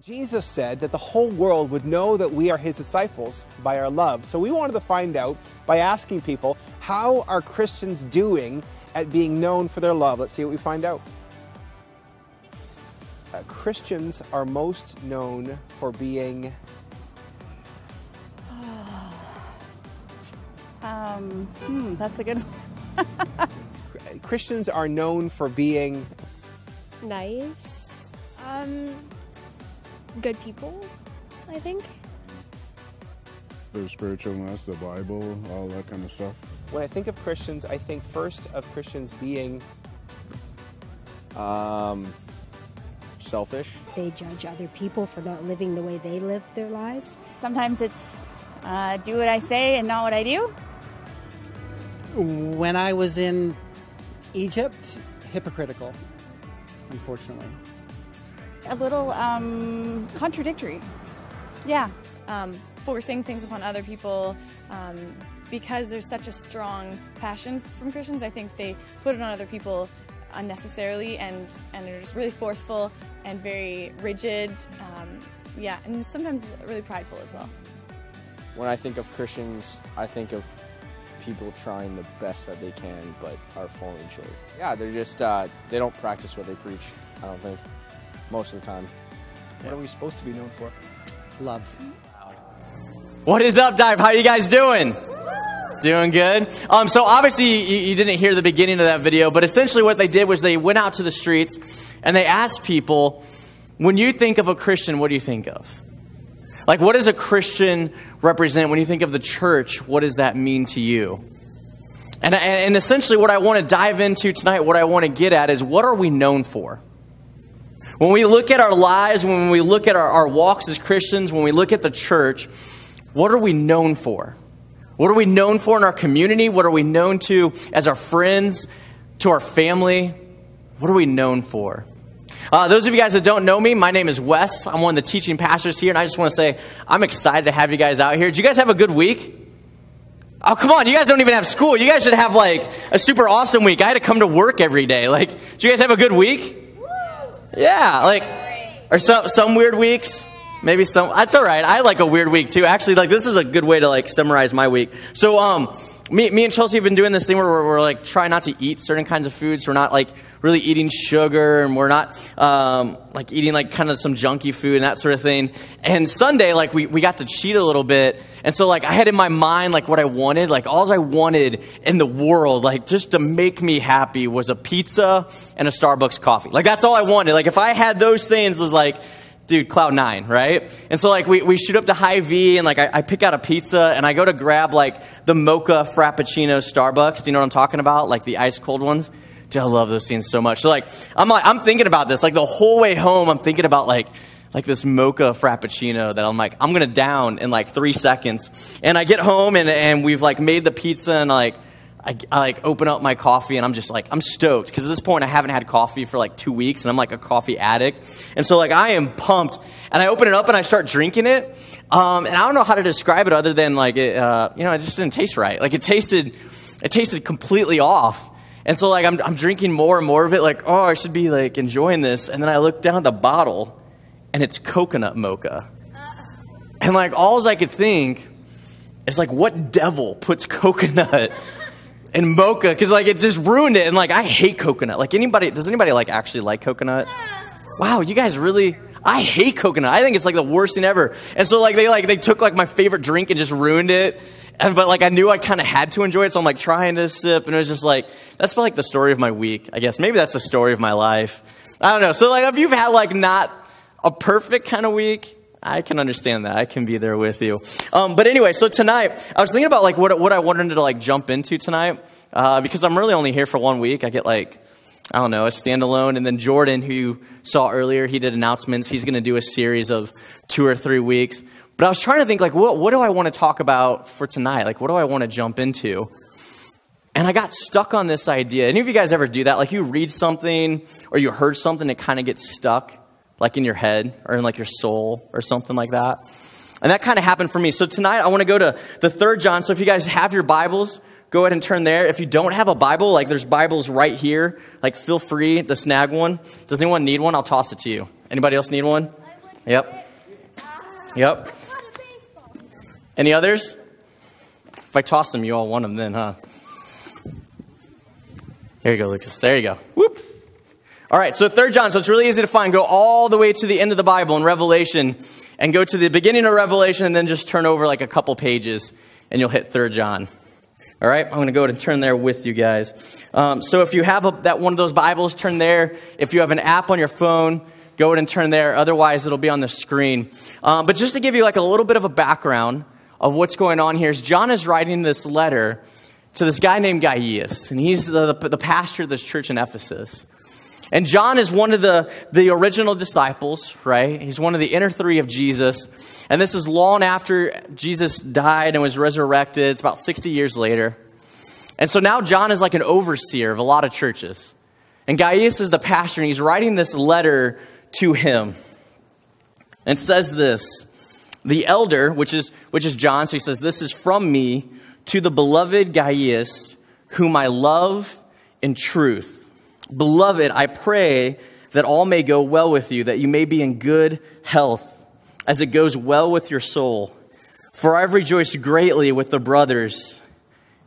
Jesus said that the whole world would know that we are his disciples by our love. So we wanted to find out by asking people, how are Christians doing at being known for their love? Let's see what we find out. Christians are most known for being... That's a good one. Christians are known for being... Nice. Good people, I think. The spiritualness, the Bible, all that kind of stuff. When I think of Christians, I think first of Christians being... Selfish. They judge other people for not living the way they live their lives. Sometimes it's do what I say and not what I do. When I was in Egypt, hypocritical, unfortunately. A little contradictory. Yeah. Forcing things upon other people because there's such a strong passion from Christians. I think they put it on other people unnecessarily and they're just really forceful and very rigid. Yeah, and sometimes really prideful as well. When I think of Christians, I think of people trying the best that they can but are falling short. Yeah, they're just, they don't practice what they preach, I don't think, most of the time. What are we supposed to be known for? Love. What is up, Dive? How you guys doing? Doing good? So obviously you didn't hear the beginning of that video, but essentially what they did was they went out to the streets and they asked people, when you think of a Christian, what do you think of? Like, what does a Christian represent? When you think of the church, what does that mean to you? And essentially what I want to dive into tonight, what I want to get at is, what are we known for? When we look at our lives, when we look at our walks as Christians, when we look at the church, what are we known for? What are we known for in our community? What are we known to as our friends, to our family? What are we known for? Those of you guys that don't know me, my name is Wes. I'm one of the teaching pastors here, and I just want to say I'm excited to have you guys out here. Did you guys have a good week? Oh, come on. You guys don't even have school. You guys should have, like, a super awesome week. I had to come to work every day. Like, did you guys have a good week? Yeah, like, or some weird weeks. Maybe some. That's all right. I like a weird week too. Actually, like, this is a good way to like summarize my week. So, me and Chelsea have been doing this thing where we're like trying not to eat certain kinds of foods. We're not like really eating sugar, and we're not like eating like kind of some junky food and that sort of thing. And Sunday, like we got to cheat a little bit, and so like I had in my mind like what I wanted, like all I wanted in the world, like just to make me happy, was a pizza and a Starbucks coffee. Like that's all I wanted. Like if I had those things, it was like, dude, cloud nine, right? And so like we shoot up to Hy-Vee, and like I pick out a pizza and I go to grab like the mocha frappuccino Starbucks. Do you know what I'm talking about? Like the ice cold ones. Dude, I love those things so much. So like I'm thinking about this like the whole way home. I'm thinking about like this mocha frappuccino that I'm like, I'm gonna down in like 3 seconds. And I get home and we've like made the pizza, and like I like open up my coffee, and I'm just like, I'm stoked, because at this point I haven't had coffee for like 2 weeks, and I'm like a coffee addict. And so like I am pumped, and I open it up and I start drinking it. And I don't know how to describe it other than like it, it just didn't taste right. Like it tasted completely off. And so like I'm drinking more and more of it, like, oh, I should be like enjoying this. And then I look down at the bottle, and it's coconut mocha. And like all I could think is like, what devil puts coconut and mocha? Because like it just ruined it. And like I hate coconut. Like does anybody like actually like coconut? Wow, you guys really? I hate coconut. I think it's like the worst thing ever. And so like they took like my favorite drink and just ruined it. But like I knew I kind of had to enjoy it, so I'm like trying to sip, and it was just like, that's like the story of my week, I guess. Maybe that's the story of my life. I don't know. So like if you've had like not a perfect kind of week, I can understand that. I can be there with you. But anyway, so tonight, I was thinking about like what I wanted to like jump into tonight, because I'm really only here for 1 week. I get like, I don't know, a standalone. And then Jordan, who you saw earlier, he did announcements. He's going to do a series of 2 or 3 weeks. But I was trying to think, like, what do I want to talk about for tonight? Like, what do I want to jump into? And I got stuck on this idea. Any of you guys ever do that? Like, you read something or you heard something that kind of gets stuck, like in your head or in like your soul or something like that. And that kind of happened for me. So tonight I want to go to the 3rd John. So if you guys have your Bibles, go ahead and turn there. If you don't have a Bible, like there's Bibles right here. Like feel free to snag one. Does anyone need one? I'll toss it to you. Anybody else need one? Yep. Yep. Any others? If I toss them, you all want them then, huh? There you go, Lucas. There you go. Whoop. All right, so 3 John. So it's really easy to find. Go all the way to the end of the Bible in Revelation and go to the beginning of Revelation and then just turn over like a couple pages and you'll hit 3 John. All right, I'm going to go ahead and turn there with you guys. So if you have that one of those Bibles, turn there. If you have an app on your phone, go ahead and turn there. Otherwise, it'll be on the screen. But just to give you like a little bit of a background of what's going on here is John is writing this letter to this guy named Gaius, and he's the pastor of this church in Ephesus. And John is one of the original disciples, right? He's one of the inner 3 of Jesus. And this is long after Jesus died and was resurrected. It's about 60 years later. And so now John is like an overseer of a lot of churches. And Gaius is the pastor, and he's writing this letter to him. And it says this, the elder, which is John, so he says, this is from me to the beloved Gaius, whom I love in truth. Beloved, I pray that all may go well with you, that you may be in good health, as it goes well with your soul. For I have rejoiced greatly with the brothers,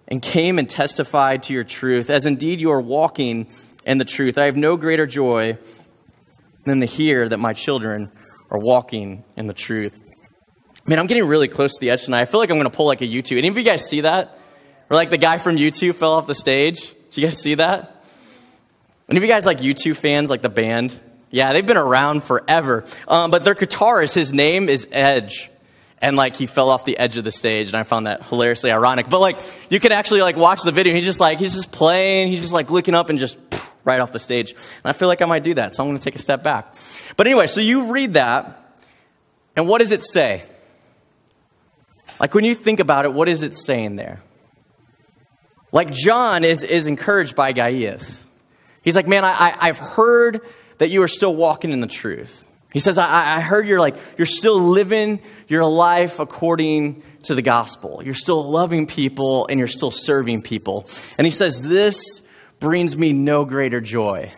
and came and testified to your truth, as indeed you are walking in the truth. I have no greater joy than to hear that my children are walking in the truth. Man, I'm getting really close to the edge tonight. I feel like I'm going to pull like a U2. Any of you guys see that? Or like the guy from U2 fell off the stage? Did you guys see that? Any of you guys like U2 fans, like the band? Yeah, they've been around forever. But their guitarist, his name is Edge. And like he fell off the edge of the stage, and I found that hilariously ironic. But like you can actually like watch the video. He's just playing. He's just like looking up and just right off the stage. And I feel like I might do that, so I'm going to take a step back. But anyway, so you read that, and what does it say? Like when you think about it, what is it saying there? Like John is encouraged by Gaius. He's like, man, I've heard that you are still walking in the truth. He says, I heard you're still living your life according to the gospel. You're still loving people and you're still serving people. And he says, this brings me no greater joy.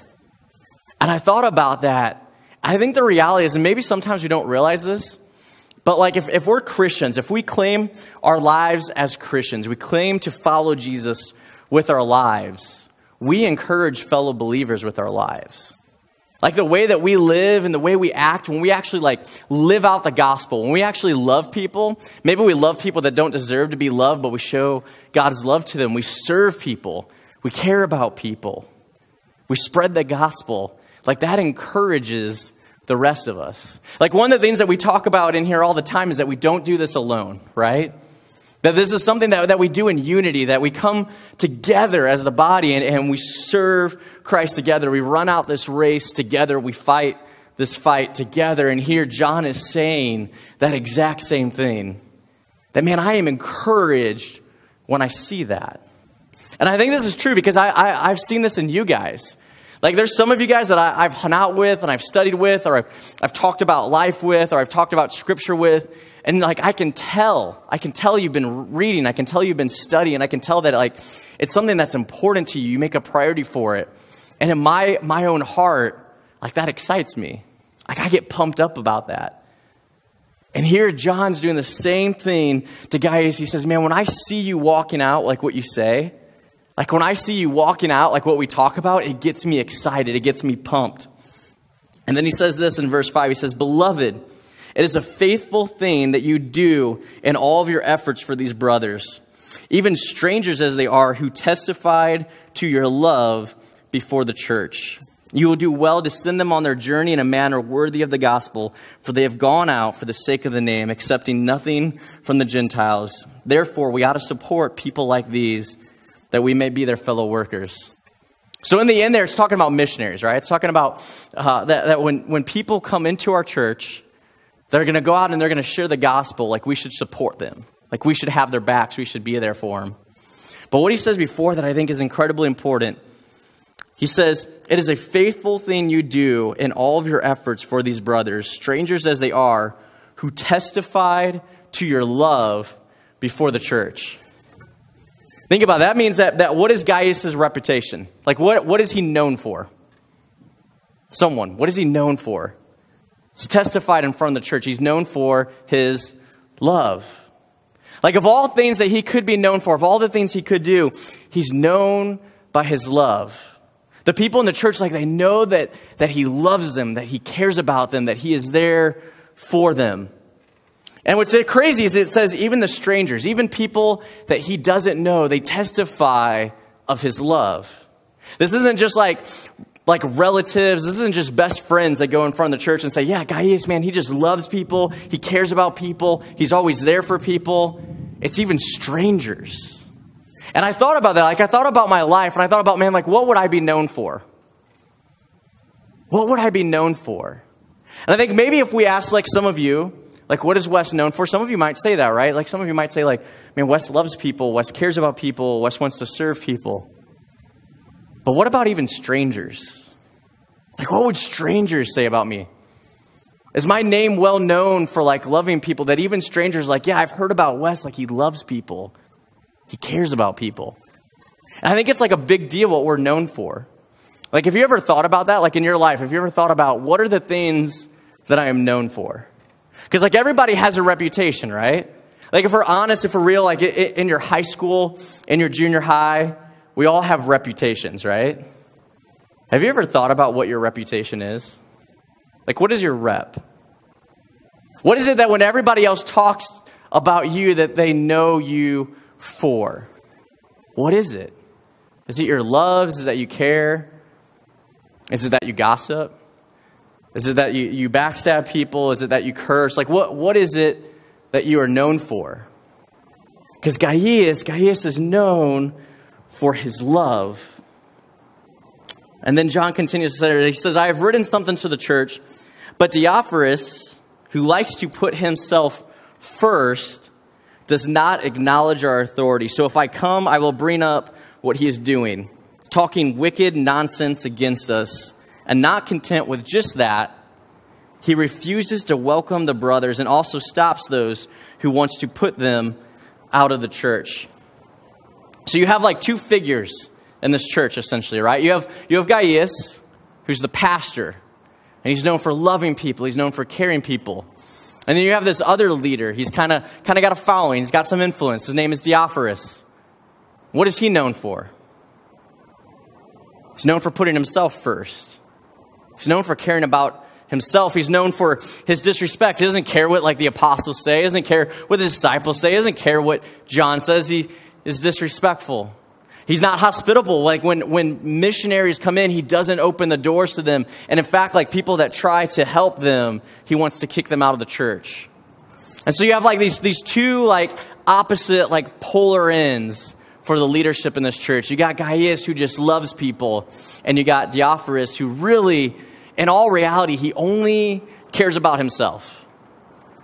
And I thought about that. I think the reality is, and maybe sometimes we don't realize this, but like if we're Christians, if we claim our lives as Christians, we claim to follow Jesus with our lives, we encourage fellow believers with our lives. Like the way that we live and the way we act, when we actually like live out the gospel, when we actually love people, maybe we love people that don't deserve to be loved, but we show God's love to them. We serve people. We care about people. We spread the gospel. Like that encourages the rest of us. Like one of the things that we talk about in here all the time is that we don't do this alone, right? That this is something that we do in unity, that we come together as the body and we serve Christ together. We run out this race together. We fight this fight together. And here John is saying that exact same thing. That, man, I am encouraged when I see that. And I think this is true because I've seen this in you guys. Like there's some of you guys that I've hung out with and I've studied with, or I've talked about life with, or I've talked about scripture with. And like I can tell you've been reading, I can tell you've been studying, I can tell that like it's something that's important to you. You make a priority for it. And in my own heart, like that excites me. Like I get pumped up about that. And here John's doing the same thing to Gaius. He says, man, when I see you walking out like what you say, like when I see you walking out like what we talk about, it gets me excited. It gets me pumped. And then he says this in verse 5. He says, beloved, it is a faithful thing that you do in all of your efforts for these brothers, even strangers as they are, who testified to your love before the church. You will do well to send them on their journey in a manner worthy of the gospel, for they have gone out for the sake of the name, accepting nothing from the Gentiles. Therefore, we ought to support people like these, that we may be their fellow workers. So in the end there, it's talking about missionaries, right? It's talking about that when people come into our church, they're going to go out and they're going to share the gospel, like we should support them. Like we should have their backs. We should be there for them. But what he says before that I think is incredibly important. He says, it is a faithful thing you do in all of your efforts for these brothers, strangers as they are, who testified to your love before the church. Think about it. That means that what is Gaius' reputation? Like what is he known for? Someone. What is he known for? It's testified in front of the church. He's known for his love. Like, of all things that he could be known for, of all the things he could do, he's known by his love. The people in the church, like, they know that he loves them, that he cares about them, that he is there for them. And what's crazy is it says even the strangers, even people that he doesn't know, they testify of his love. This isn't just like relatives. This isn't just best friends that go in front of the church and say, yeah, Gaius, man, he just loves people. He cares about people. He's always there for people. It's even strangers. And I thought about that. Like, I thought about my life, and I thought about, man, like, what would I be known for? What would I be known for? And I think maybe if we asked, like, some of you, like, what is Wes known for? Some of you might say that, right? Like, some of you might say, like, man, Wes loves people. Wes cares about people. Wes wants to serve people. But what about even strangers? Like, what would strangers say about me? Is my name well known for, like, loving people, that even strangers, like, yeah, I've heard about Wes, like, he loves people. He cares about people. And I think it's, like, a big deal what we're known for. Like, have you ever thought about that? Like, in your life, have you ever thought about what are the things that I am known for? Because, like, everybody has a reputation, right? Like, if we're honest, if we're real, like, in your high school, in your junior high, we all have reputations, right? Have you ever thought about what your reputation is? Like, what is your rep? What is it that when everybody else talks about you that they know you for? What is it? Is it your love? Is it that you care? Is it that you gossip? Is it that you backstab people? Is it that you curse? Like, what is it that you are known for? Because Gaius is known for his love. And then John continues to say, he says, I have written something to the church, but Diophorus, who likes to put himself first, does not acknowledge our authority. So if I come, I will bring up what he is doing, talking wicked nonsense against us. And not content with just that, he refuses to welcome the brothers and also stops those who wants to put them out of the church. So you have like two figures in this church, essentially, right? You have Gaius, who's the pastor, and he's known for loving people. He's known for caring people. And then you have this other leader. He's kind of got a following. He's got some influence. His name is Diophorus. What is he known for? He's known for putting himself first. He's known for caring about himself. He's known for his disrespect. He doesn't care what, like, the apostles say. He doesn't care what the disciples say. He doesn't care what John says. He is disrespectful. He's not hospitable. Like, when missionaries come in, he doesn't open the doors to them. And in fact, like, people that try to help them, he wants to kick them out of the church. And so you have, like, these two, like, opposite, like, polar ends for the leadership in this church. You got Gaius, who just loves people. And you got Diophorus, who really, in all reality, he only cares about himself.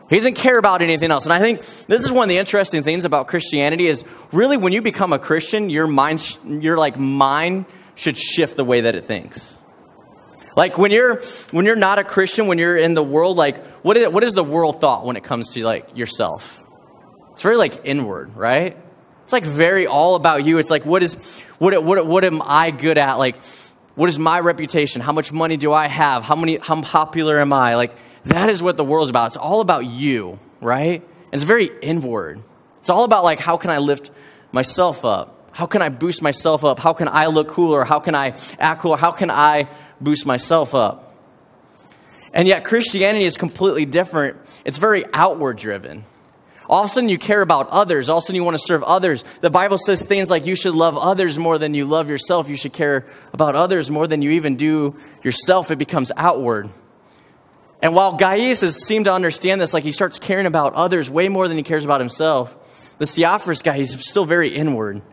He doesn't care about anything else. And I think this is one of the interesting things about Christianity is really when you become a Christian, your mind should shift the way that it thinks. Like when you're not a Christian, when you're in the world, like what is the world thought when it comes to like yourself? It's very like inward, right? It's like very all about you. It's like what am I good at? Like what is my reputation? How much money do I have? How popular am I? Like that is what the world's about. It's all about you, right? And it's very inward. It's all about like how can I lift myself up? How can I boost myself up? How can I look cooler? How can I act cooler? How can I boost myself up? And yet Christianity is completely different. It's very outward driven. All of a sudden you care about others. All of a sudden you want to serve others. The Bible says things like you should love others more than you love yourself. You should care about others more than you even do yourself. It becomes outward. And while Gaius seemed to understand this, like he starts caring about others way more than he cares about himself, this Diophorus guy, he's still very inward.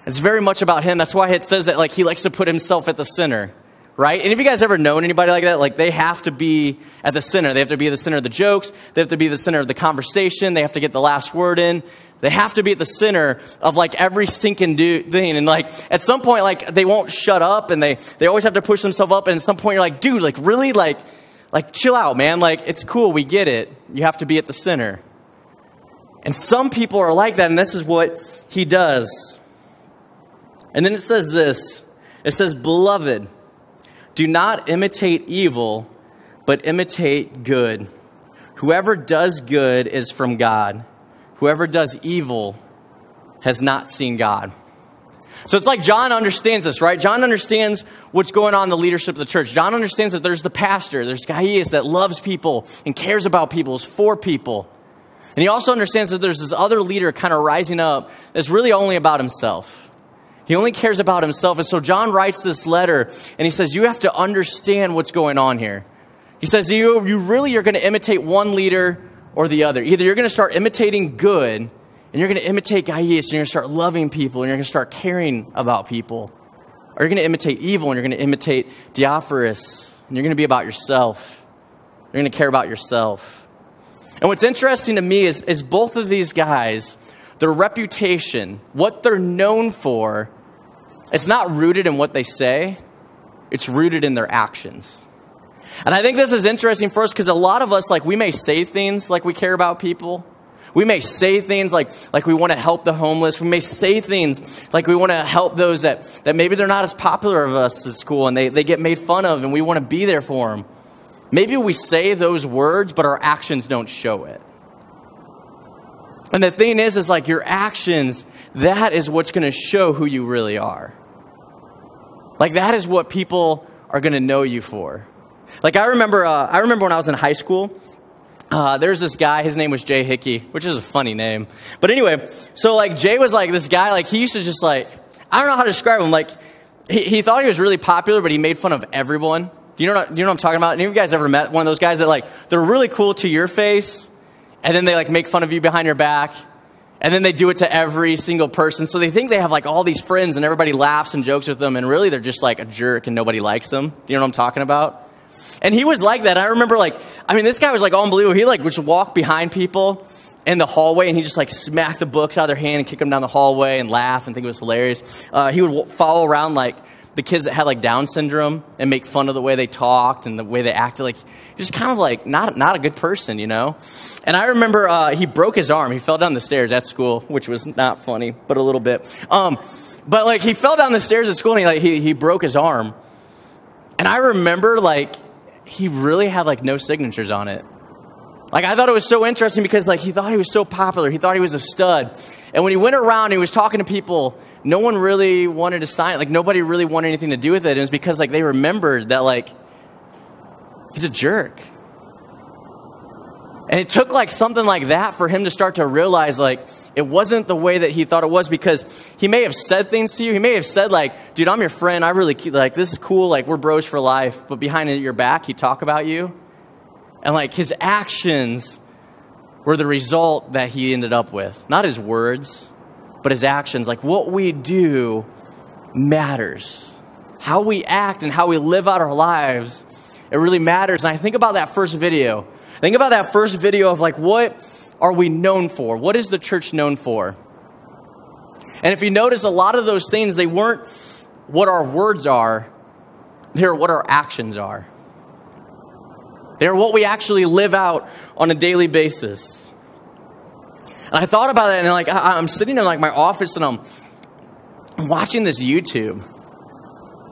It's very much about him. That's why it says that like he likes to put himself at the center. Right? Any of you guys ever known anybody like that? Like they have to be at the center. They have to be at the center of the jokes. They have to be the center of the conversation. They have to get the last word in. They have to be at the center of like every stinking thing. And like at some point, like they won't shut up and they always have to push themselves up. And at some point you're like, dude, like really like chill out, man. Like it's cool. We get it. You have to be at the center. And some people are like that. And this is what he does. And then it says this. It says, beloved, do not imitate evil, but imitate good. Whoever does good is from God. Whoever does evil has not seen God. So it's like John understands this, right? John understands what's going on in the leadership of the church. John understands that there's the pastor, there's Gaius that loves people and cares about people, is for people. And he also understands that there's this other leader kind of rising up that's really only about himself. He only cares about himself. And so John writes this letter and he says, you have to understand what's going on here. He says, you really are going to imitate one leader or the other. Either you're going to start imitating good, and you're going to imitate Gaius, and you're going to start loving people, and you're going to start caring about people. Or you're going to imitate evil, and you're going to imitate Diophorus, and you're going to be about yourself. You're going to care about yourself. And what's interesting to me is both of these guys, their reputation, what they're known for, it's not rooted in what they say. It's rooted in their actions. And I think this is interesting for us because a lot of us, like, we may say things like we care about people. We may say things like we want to help the homeless. We may say things like we want to help those that maybe they're not as popular of us at school and they get made fun of and we want to be there for them. Maybe we say those words, but our actions don't show it. And the thing is like your actions, that is what's going to show who you really are. Like that is what people are going to know you for. Like I remember when I was in high school, there's this guy, his name was Jay Hickey, which is a funny name. But anyway, so like Jay was like this guy, like he used to just like, I don't know how to describe him. Like he thought he was really popular, but he made fun of everyone. Do you know what I'm talking about? Any of you guys ever met one of those guys that like, they're really cool to your face, and then they like make fun of you behind your back, and then they do it to every single person. So they think they have like all these friends and everybody laughs and jokes with them, and really they're just like a jerk and nobody likes them. Do you know what I'm talking about? And he was like that. I remember this guy was like unbelievable. He like would just walk behind people in the hallway and he just like smack the books out of their hand and kick them down the hallway and laugh and think it was hilarious. He would follow around like the kids that had like Down syndrome and make fun of the way they talked and the way they acted. Like just kind of like not a good person, you know? And I remember he broke his arm. He fell down the stairs at school, which was not funny, but a little bit. But like he fell down the stairs at school and he broke his arm. And I remember like he really had like no signatures on it. Like I thought it was so interesting because like he thought he was so popular. He thought he was a stud. And when he went around and he was talking to people, no one really wanted to sign it. Like nobody really wanted anything to do with it. And it was because like they remembered that like he's a jerk. And it took like something like that for him to start to realize like it wasn't the way that he thought it was, because he may have said things to you. He may have said like, dude, I'm your friend. I really like, this is cool. Like we're bros for life. But behind your back, he'd talk about you. And like his actions were the result that he ended up with. Not his words, but his actions. Like what we do matters. How we act and how we live out our lives, it really matters. And I think about that first video. Think about that first video of like, what are we known for? What is the church known for? And if you notice, a lot of those things, they weren't what our words are. They're what our actions are. They're what we actually live out on a daily basis. And I thought about it, and like I'm sitting in like my office, and I'm watching this YouTube.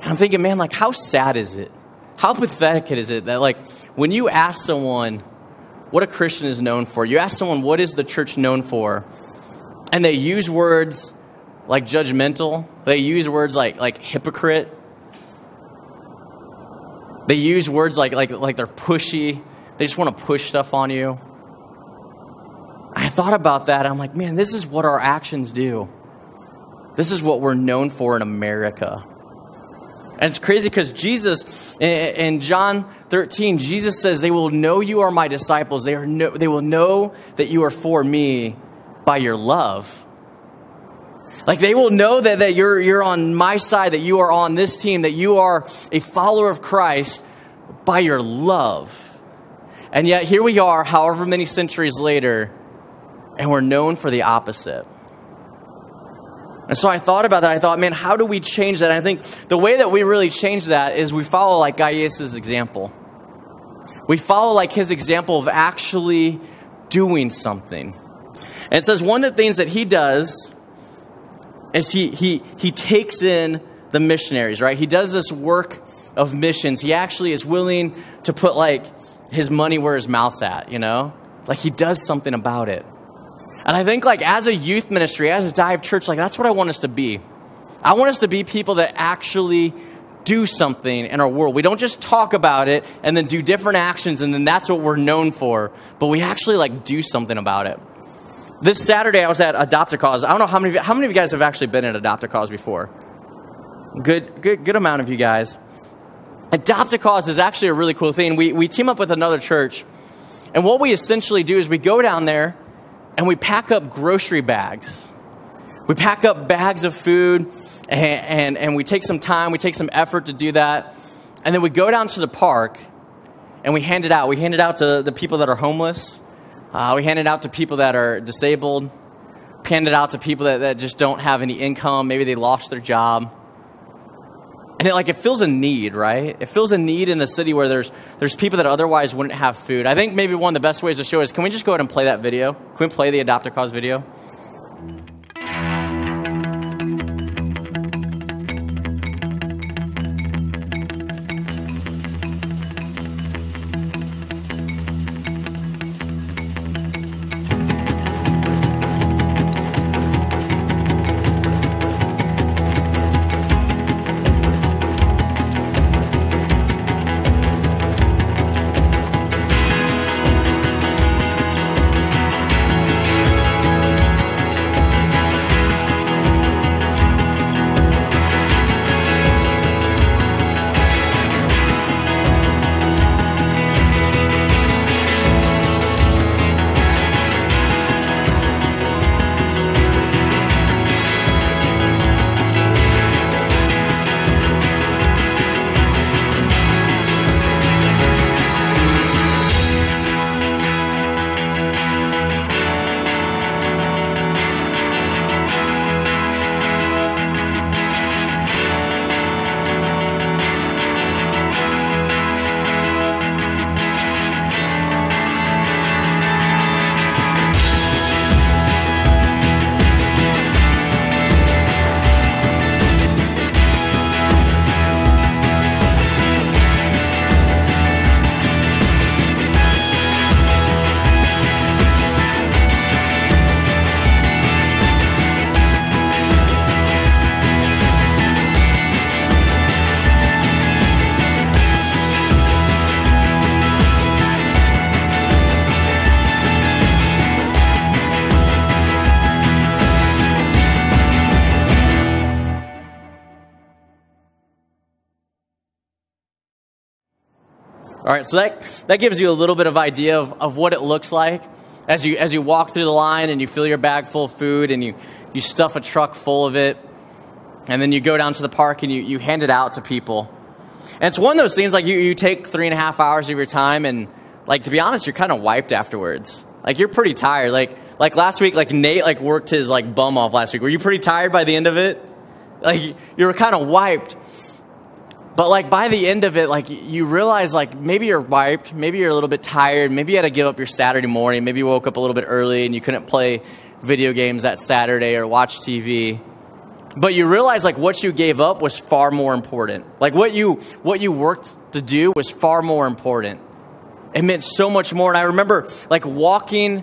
And I'm thinking, man, like how sad is it? How pathetic is it that like when you ask someone what a Christian is known for, you ask someone, what is the church known for? And they use words like judgmental. They use words like hypocrite. They use words like they're pushy. They just want to push stuff on you. I thought about that. I'm like, man, this is what our actions do. This is what we're known for in America. And it's crazy because Jesus, in John 13, Jesus says, they will know you are my disciples. They will know that you are for me by your love. Like they will know that you're on my side, that you are on this team, that you are a follower of Christ by your love. And yet here we are, however many centuries later, and we're known for the opposite. And so I thought about that. I thought, man, how do we change that? And I think the way that we really change that is we follow like Gaius' example. We follow like his example of actually doing something. And it says one of the things that he does is he takes in the missionaries, right? He does this work of missions. He actually is willing to put like his money where his mouth's at, you know? Like he does something about it. And I think like as a youth ministry, as a Dive Church, like that's what I want us to be. I want us to be people that actually do something in our world. We don't just talk about it and then do different actions and then that's what we're known for, but we actually like do something about it. This Saturday I was at Adopt a Cause. I don't know how many of you guys have actually been at Adopt a Cause before. Good amount of you guys. Adopt a Cause is actually a really cool thing. We team up with another church, and what we essentially do is we go down there and we pack up grocery bags. We pack up bags of food, and we take some time, we take some effort to do that, and then we go down to the park and we hand it out. We hand it out to the people that are homeless. We hand it out to people that are disabled. We hand it out to people that just don't have any income. Maybe they lost their job. And it fills a need, right? It fills a need in the city where there's people that otherwise wouldn't have food. I think maybe one of the best ways to show is, can we just go ahead and play that video? Can we play the Adopt a Cause video? All right, so that gives you a little bit of idea of what it looks like as you walk through the line and you fill your bag full of food and you stuff a truck full of it, and then you go down to the park and you hand it out to people. And it's one of those things, like you take 3.5 hours of your time, and like, to be honest, you're kind of wiped afterwards. Like, you're pretty tired. Like last week, like Nate worked his bum off last week. Were you pretty tired by the end of it? Like, you were kind of wiped. But by the end of it, you realize maybe you're wiped, maybe you're a little bit tired, maybe you had to give up your Saturday morning, maybe you woke up a little bit early and you couldn't play video games that Saturday or watch TV. But you realize what you gave up was far more important. What you worked to do was far more important. It meant so much more. And I remember walking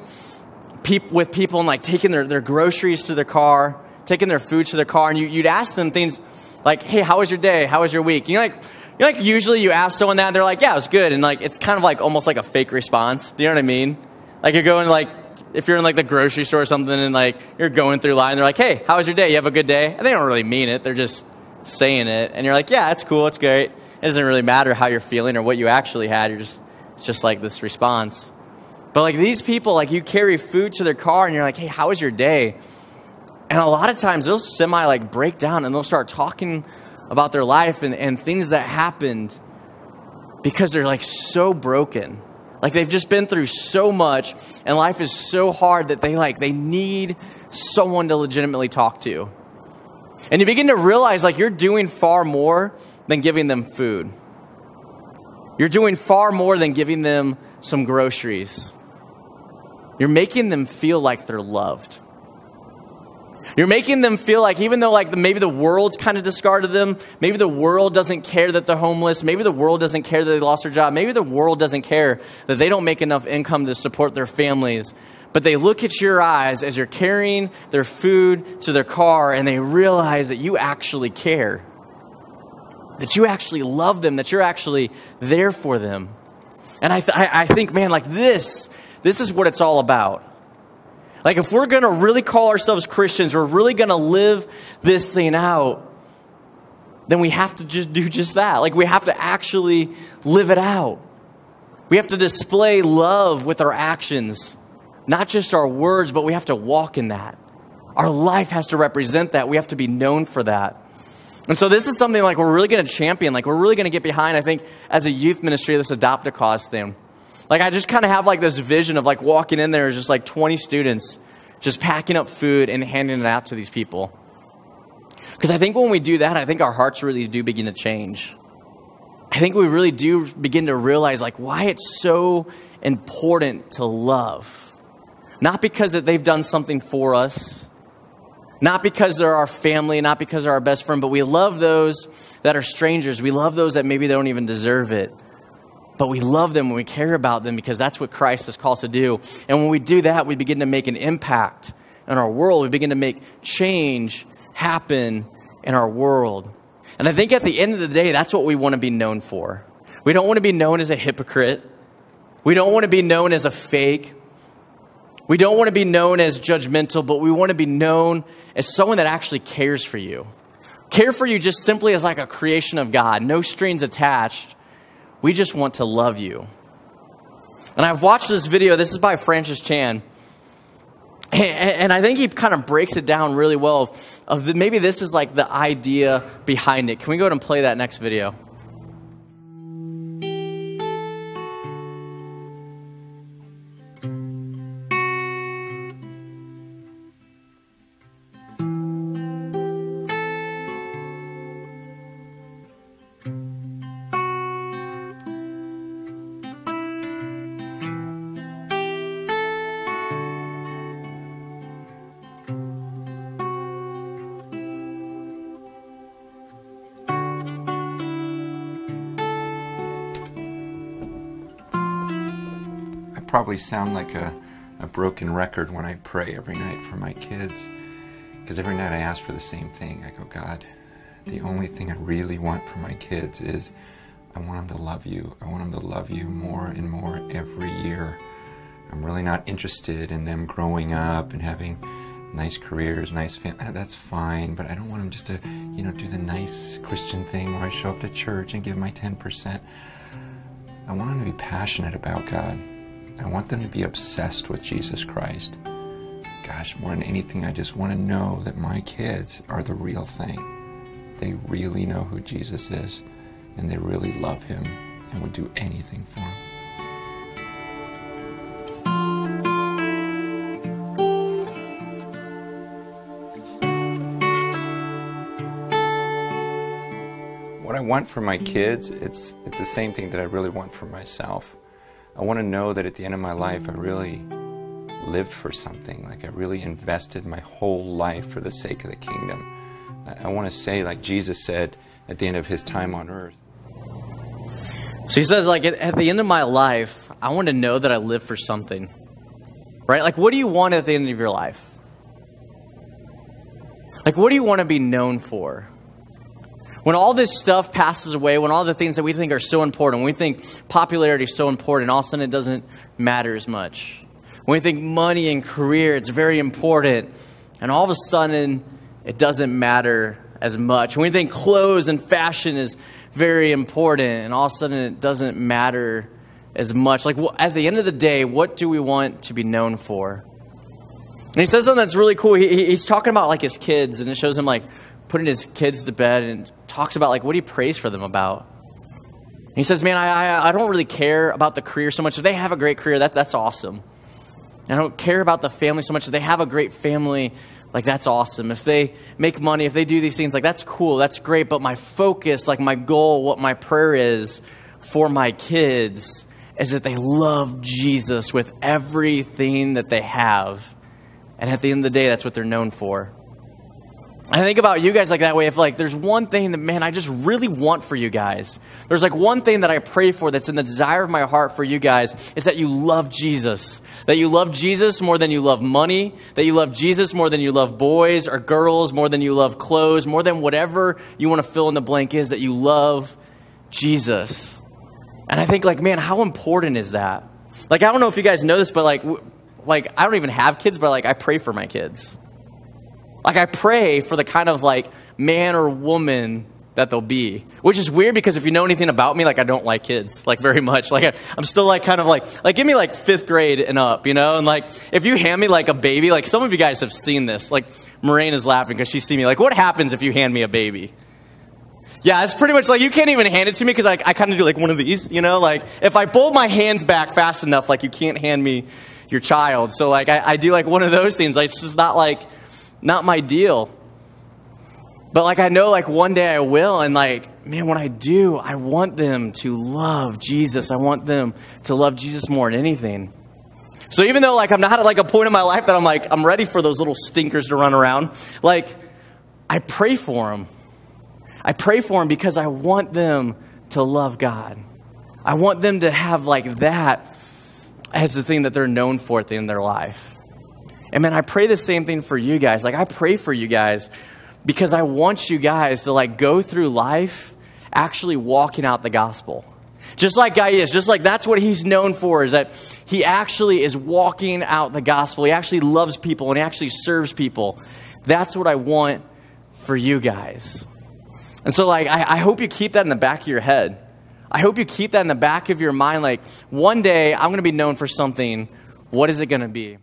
with people and taking their groceries to their car, taking their food to their car, and you'd ask them things like, hey, how was your day? How was your week? Usually you ask someone that, and they're like, yeah, it was good. And it's kind of almost like a fake response. Do you know what I mean? You're going if you're in the grocery store or something and you're going through line, they're like, hey, how was your day? You have a good day? And they don't really mean it. They're just saying it. And you're like, yeah, it's cool. It's great. It doesn't really matter how you're feeling or what you actually had. It's just this response. But these people, you carry food to their car and you're like, hey, how was your day? And a lot of times they'll break down and they'll start talking about their life and things that happened because they're so broken. They've just been through so much and life is so hard that they need someone to legitimately talk to. And you begin to realize you're doing far more than giving them food. You're doing far more than giving them some groceries. You're making them feel like they're loved. You're making them feel like even though like maybe the world's kind of discarded them, maybe the world doesn't care that they're homeless, maybe the world doesn't care that they lost their job, maybe the world doesn't care that they don't make enough income to support their families, but they look at your eyes as you're carrying their food to their car and they realize that you actually care, that you actually love them, that you're actually there for them. And I think, man, like this is what it's all about. Like if we're going to really call ourselves Christians, we're really going to live this thing out, then we have to just do just that. Like we have to actually live it out. We have to display love with our actions, not just our words, but we have to walk in that. Our life has to represent that. We have to be known for that. And so this is something like we're really going to champion, like we're really going to get behind, I think, as a youth ministry, this Adopt a Cause thing. Like I just kind of have like this vision of like walking in there as just like 20 students just packing up food and handing it out to these people. Because I think when we do that, I think our hearts really do begin to change. I think we really do begin to realize like why it's so important to love. Not because that they've done something for us, not because they're our family, not because they're our best friend, but we love those that are strangers. We love those that maybe they don't even deserve it. But we love them and we care about them because that's what Christ has called us to do. And when we do that, we begin to make an impact in our world. We begin to make change happen in our world. And I think at the end of the day, that's what we want to be known for. We don't want to be known as a hypocrite. We don't want to be known as a fake. We don't want to be known as judgmental, but we want to be known as someone that actually cares for you. Care for you just simply as like a creation of God, no strings attached. We just want to love you. And I've watched this video. This is by Francis Chan. And I think he kind of breaks it down really well. Maybe this is like the idea behind it. Can we go ahead and play that next video? Probably sound like a broken record when I pray every night for my kids, because every night I ask for the same thing. I go, God, the only thing I really want for my kids is I want them to love you. I want them to love you more and more every year. I'm really not interested in them growing up and having nice careers, nice family. That's fine, but I don't want them just to, do the nice Christian thing where I show up to church and give my 10%. I want them to be passionate about God. I want them to be obsessed with Jesus Christ. Gosh, more than anything, I just want to know that my kids are the real thing. They really know who Jesus is, and they really love him and would do anything for him. What I want for my kids, it's the same thing that I really want for myself. I want to know that at the end of my life, I really lived for something. Like I really invested my whole life for the sake of the kingdom. I want to say, like Jesus said at the end of his time on earth. So he says, like, at the end of my life, I want to know that I live for something. Right? Like, what do you want at the end of your life? Like, what do you want to be known for? When all this stuff passes away, when all the things that we think are so important, when we think popularity is so important, all of a sudden it doesn't matter as much. When we think money and career, it's very important, and all of a sudden it doesn't matter as much. When we think clothes and fashion is very important, and all of a sudden it doesn't matter as much. Like, at the end of the day, what do we want to be known for? And he says something that's really cool. He's talking about like his kids, and it shows him like putting his kids to bed, and talks about like what he prays for them about. And he says, man, I don't really care about the career so much. If they have a great career, that's awesome. And I don't care about the family so much. If they have a great family, like that's awesome. If they make money, if they do these things, like that's cool, that's great. But my focus, like my goal, what my prayer is for my kids is that they love Jesus with everything that they have. And at the end of the day, that's what they're known for. I think about you guys like that way. If like there's one thing that, man, I just really want for you guys. There's like one thing that I pray for that's in the desire of my heart for you guys is that you love Jesus. That you love Jesus more than you love money. That you love Jesus more than you love boys or girls, more than you love clothes, more than whatever you want to fill in the blank is, that you love Jesus. And I think like, man, how important is that? Like, I don't know if you guys know this, but like I don't even have kids, but like I pray for my kids. Like I pray for the kind of like man or woman that they'll be, which is weird because if you know anything about me, like I don't like kids like very much. Like I'm still like kind of like give me like 5th grade and up, you know? And like if you hand me like a baby, like some of you guys have seen this, like Moraine is laughing because she's seen me. Like what happens if you hand me a baby? Yeah, it's pretty much like you can't even hand it to me because I kind of do like one of these, you know? Like if I pull my hands back fast enough, like you can't hand me your child. So like I do like one of those things. Like it's just not my deal. But like I know like one day I will, and like, man, when I do, I want them to love Jesus. I want them to love Jesus more than anything. So even though like I'm not at like a point in my life that I'm ready for those little stinkers to run around, like I pray for them. I pray for them because I want them to love God. I want them to have like that as the thing that they're known for at the end of their life. And man, I pray the same thing for you guys. Like I pray for you guys because I want you guys to like go through life actually walking out the gospel. Just like Guy is, just like that's what he's known for, is that he actually is walking out the gospel. He actually loves people and he actually serves people. That's what I want for you guys. And so like, I hope you keep that in the back of your head. I hope you keep that in the back of your mind. Like one day I'm going to be known for something. What is it going to be?